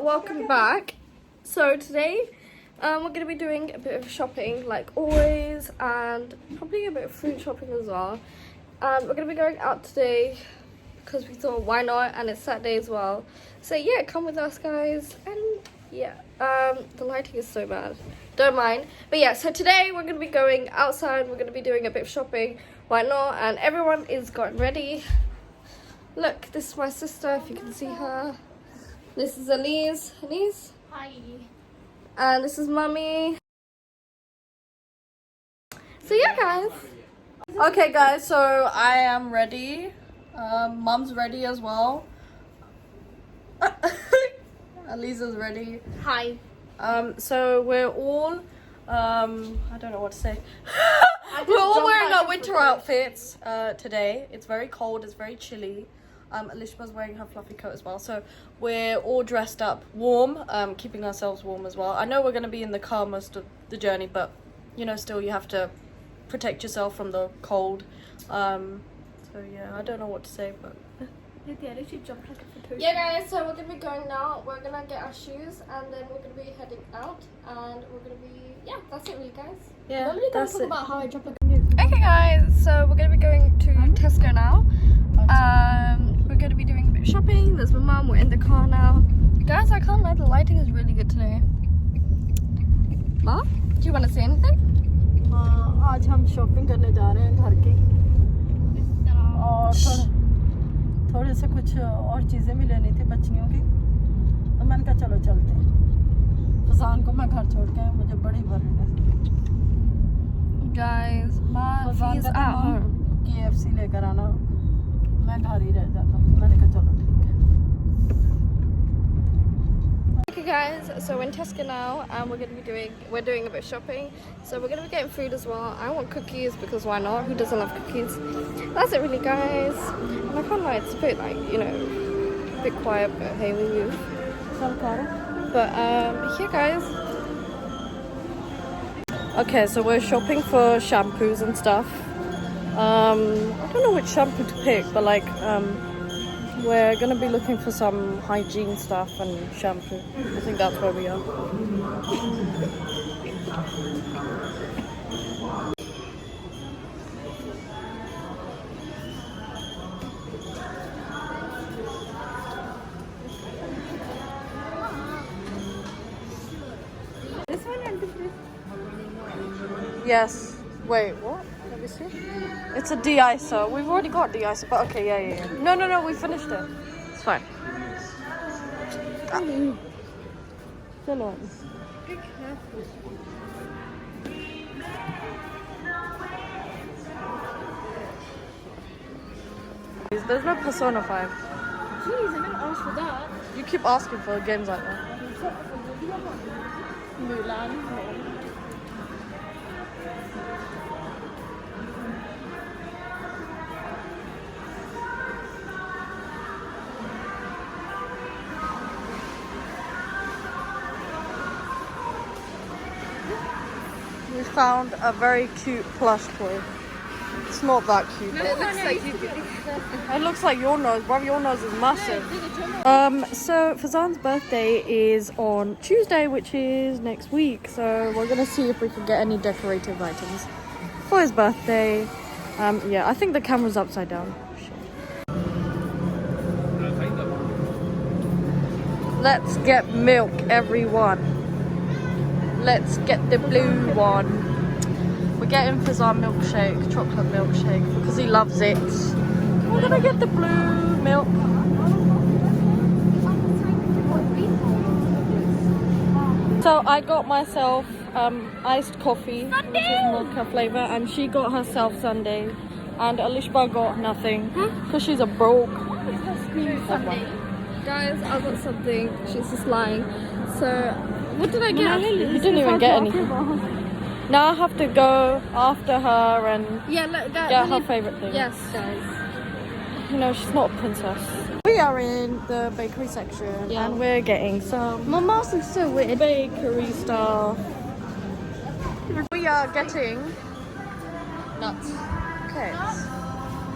welcome back. So today we're going to be doing a bit of shopping like always, and probably a bit of food shopping as well. And we're going to be going out today because we thought why not, and it's Saturday as well. So yeah, come with us guys. And yeah, the lighting is so bad, don't mind. But yeah, so today we're going to be going outside. We're going to be doing a bit of shopping, why not, and everyone is gotten ready. Look, this is my sister, if you can see her. This is Elise. Elise? Hi. And this is Mummy. So yeah, guys. Okay, guys, so I am ready. Mum's ready as well. Elise is ready. Hi. So we're all, I don't know what to say. We're all wearing our winter outfits today. It's very cold, it's very chilly. Alishba's wearing her fluffy coat as well, so we're all dressed up warm, keeping ourselves warm as well. I know we're going to be in the car most of the journey, but you know, still you have to protect yourself from the cold. So yeah, I don't know what to say, but yeah guys, so we're going to be going now. We're going to get our shoes and then we're going to be heading out, and we're going to be, yeah, that's it really guys. Yeah, that's it. About how I dropped Okay guys, so we're going to be going to Tesco now. We're going to be doing a bit of shopping. There's my mum. We're in the car now. Guys, I can't lie, the lighting is really good today. Ma, do you want to say anything? आज हम shopping करने जा रहे हैं घर की, और थोड़े से कुछ और चीज़ें भी लेनी थी बच्चियों की, तो मैंने कहा चलो चलते हैं। फजान को मैं घर छोड़ के, मुझे बड़ी वर्री है। Guys, my is at home. KFC लेकर आना, मैं घर ही रह जाता। मैंने कहा चलो ठीक है। Okay guys, so we're in Tesco now, and we're doing a bit of shopping. So we're gonna be getting food as well. I want cookies because why not? Who doesn't love cookies? That's it really guys. And I can't lie, it's a bit like, you know, a bit quiet, but hey, we move. But yeah guys. Okay, so we're shopping for shampoos and stuff. I don't know which shampoo to pick, but like we're gonna be looking for some hygiene stuff and shampoo. I think that's where we are. This one and this. Yes. Wait, what? Let me see. It's a de-icer. We've already got de-icer, but okay, yeah. No, we finished it. It's fine. Still on. Be careful. There's no Persona 5. Jeez, I'm gonna ask for that. You keep asking for games like that. Mulan. We found a very cute plush toy. It's not that cute. No, it looks like you. It looks like your nose, bro. Your nose is massive. So Fazan's birthday is on Tuesday, which is next week. So we're gonna see if we can get any decorative items for his birthday. Yeah, I think the camera's upside down. Let's get milk, everyone. Let's get the blue one. We're getting Fazan milkshake, chocolate milkshake, because he loves it. We're gonna get the blue milk. So I got myself iced coffee, which is mocha flavor, and she got herself sundae, and Alishba got nothing because she's a broke. Guys, I got something. She's just lying. So what did I get? You didn't even get anything. Now I have to go after her and get her favorite thing. Yes, guys. You know, she's not a princess. We are in the bakery section, and we're getting some My mouse is so weird. bakery stuff. We are getting nuts. Okay.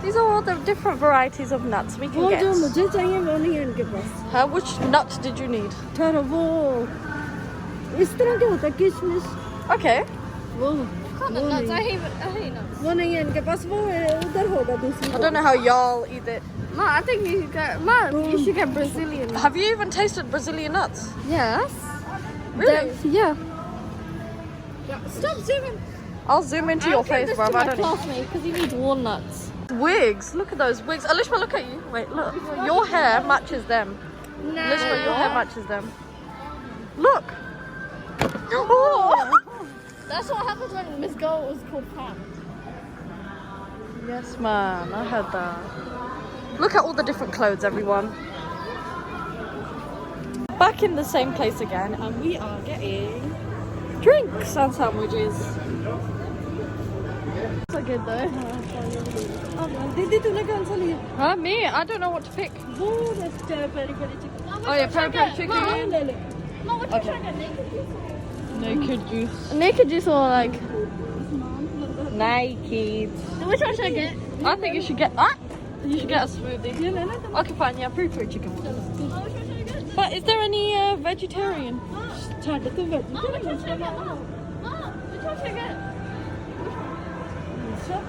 These are all the different varieties of nuts we can वो get. जो मुझे चाहिए वो नहीं है इनके पास Huh? Which nuts did you need? ठहरो वो इस तरह के होता है किशमिश Okay. वो Nuts. I hate nuts. वो नहीं है इनके पास वो उधर होगा दूसरी I don't know how y'all eat it. Ma, I think you should get. Ma, you should get Brazilian. Have you even tasted Brazilian nuts? Yes. Really? Yeah. Stop zooming. I'll zoom into your face, bro. I don't know. classmate because he needs walnuts. Wigs. Look at those wigs. Alishma, look at you. Wait, look. Your hair matches them. No. Alishma, your hair matches them. Look. Oh. That's what happens when Miss Girl was called Pam. Yes, man. I heard that. Look at all the different clothes, everyone. Back in the same place again, and we are getting drinks and sandwiches. So good though. दीदी तूने कौन सा लिया Huh? Me? I don't know what to pick. वो peri peri chicken Oh yeah, peri chicken. ले ले Ma, what Okay. you trying to get? Naked juice. Naked juice or like? Naked. Which one should I get? I think you should get that. You should get a smoothie. ये ले ले तुम Okay, fine. Yeah, peri chicken. Which one should I get? But is there any vegetarian? छाड़ तू बैठ Ma, which one should I get? Ma, which one should I get?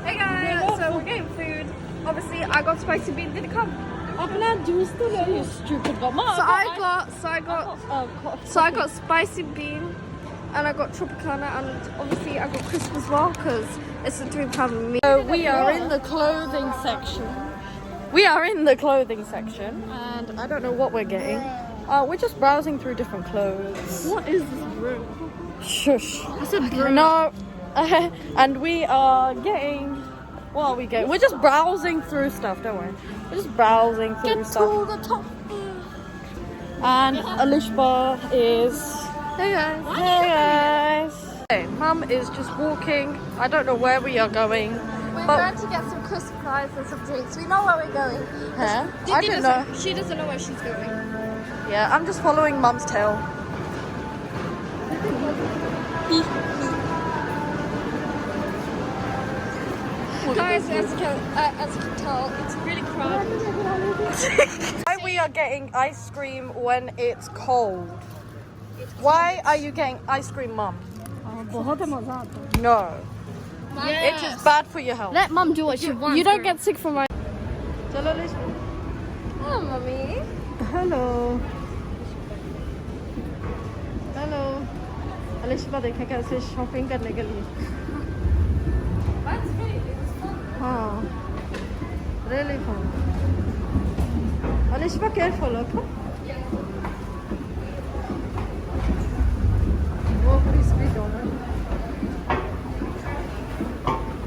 Hey guys, so we're getting food. Obviously, I got spicy bean. Did it come? अपना juice तो ले लो Stupid, but Mom. So I got spicy bean, and I got Tropicana, and obviously I got crisp as well because it's a £3 meal. So we are in the clothing section. We are in the clothing section, and I don't know what we're getting. We're just browsing through different clothes. What is this room? Shush. I said broom. No. And we are getting. What are we getting? We're just browsing through stuff, don't worry. We're just browsing through stuff. the top. And Alishba is. Hey guys. Hey guys. Okay, Mum is just walking. I don't know where we are going. We're But- going to get some crisp fries and some drinks. We know where we're going. Huh? Didi I don't know. She doesn't know where she's going. Yeah, I'm just following Mum's tail. Guys, as you can tell, it's really crowded. Why we are getting ice cream when it's cold? Why are you getting ice cream, Mum? बहुत मजा आता है No. It is bad for your health. Let Mum do what she wants. You don't get sick from my. चलो list Oh, Mummy. Hello hello Alisha देखें कैसे shopping करने के लिए That's great. It's fun. हाँ really fun Alisha careful okay वो पूरी speed हो रहा है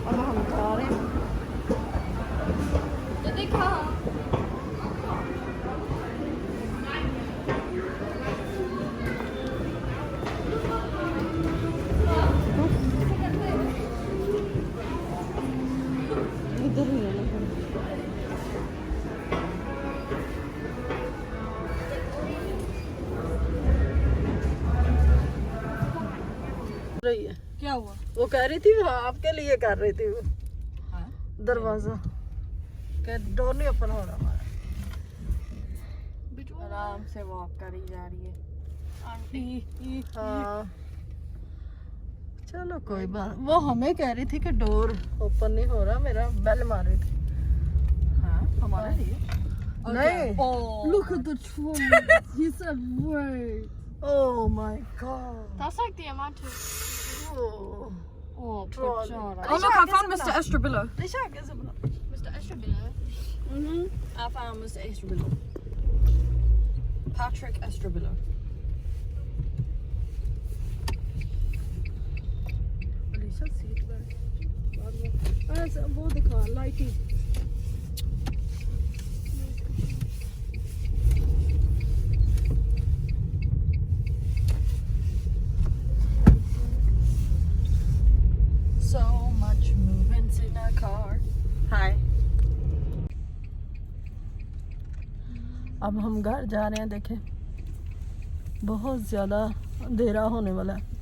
अब हम जा रहे हैं Did they come? इधर ही है ना रही है क्या हुआ? वो कह रही थी वो आपके लिए कर रही थी वो दरवाजा के डोर नहीं ओपन हो रहा हमारा आराम से वॉक करी जा रही है आंटी। हाँ चलो कोई बात वो हमें कह रही थी कि डोर ओपन नहीं हो रहा मेरा बेल मार रही थी हाँ, हमारे लिए। नहीं Oh. look at the trolley he said wait oh my god That's like the amount of. oh Oh, trolley Oh look, I found Mr. Estrabillo. निशा कैसे बना Mr. Estrabillo. I found Mr. Estrabillo. Patrick Estrabillo. Nisha seat पर ऐसा वो दिखा lighting So much movement in our car. Hi. अब हम घर जा रहे हैं देखें बहुत ज्यादा अंधेरा होने वाला है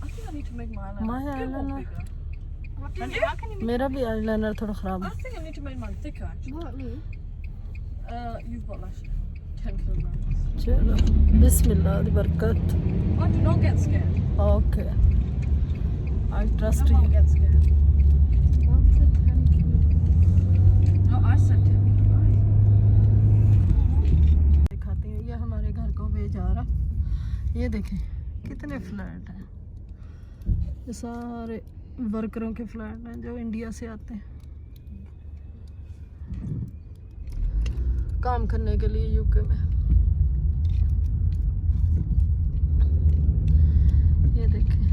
I think I need to make my eyeliner. My a bit more eyeliner. bigger. What do And you? how can you? मेरा भी eyeliner थोड़ा खराब I है. think I need to make mine thicker. Actually. What me? You've got like 10 kilograms. चलो बिस्मिल्लाह दी बरकत. Oh, do not get scared. Okay. I trust Don't you. get scared. What's a 10 kilo? No, I said 10. दिखाते हैं ये हमारे घर को बेचारा. ये देखें कितने फ्लैट हैं. ये सारे वर्करों के फ्लैट हैं जो इंडिया से आते हैं काम करने के लिए यूके में. ये देखें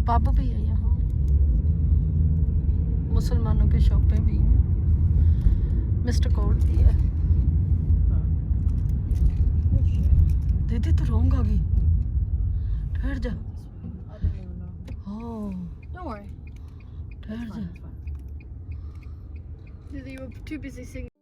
पब भी है यहाँ, मुसलमानों के शॉपें भी हैं, मिस्टर कोड भी है. दीदी तो रोंग आ गई, ठहर जा. I don't even know. Oh Don't worry. ठहर जा. You were too busy singing.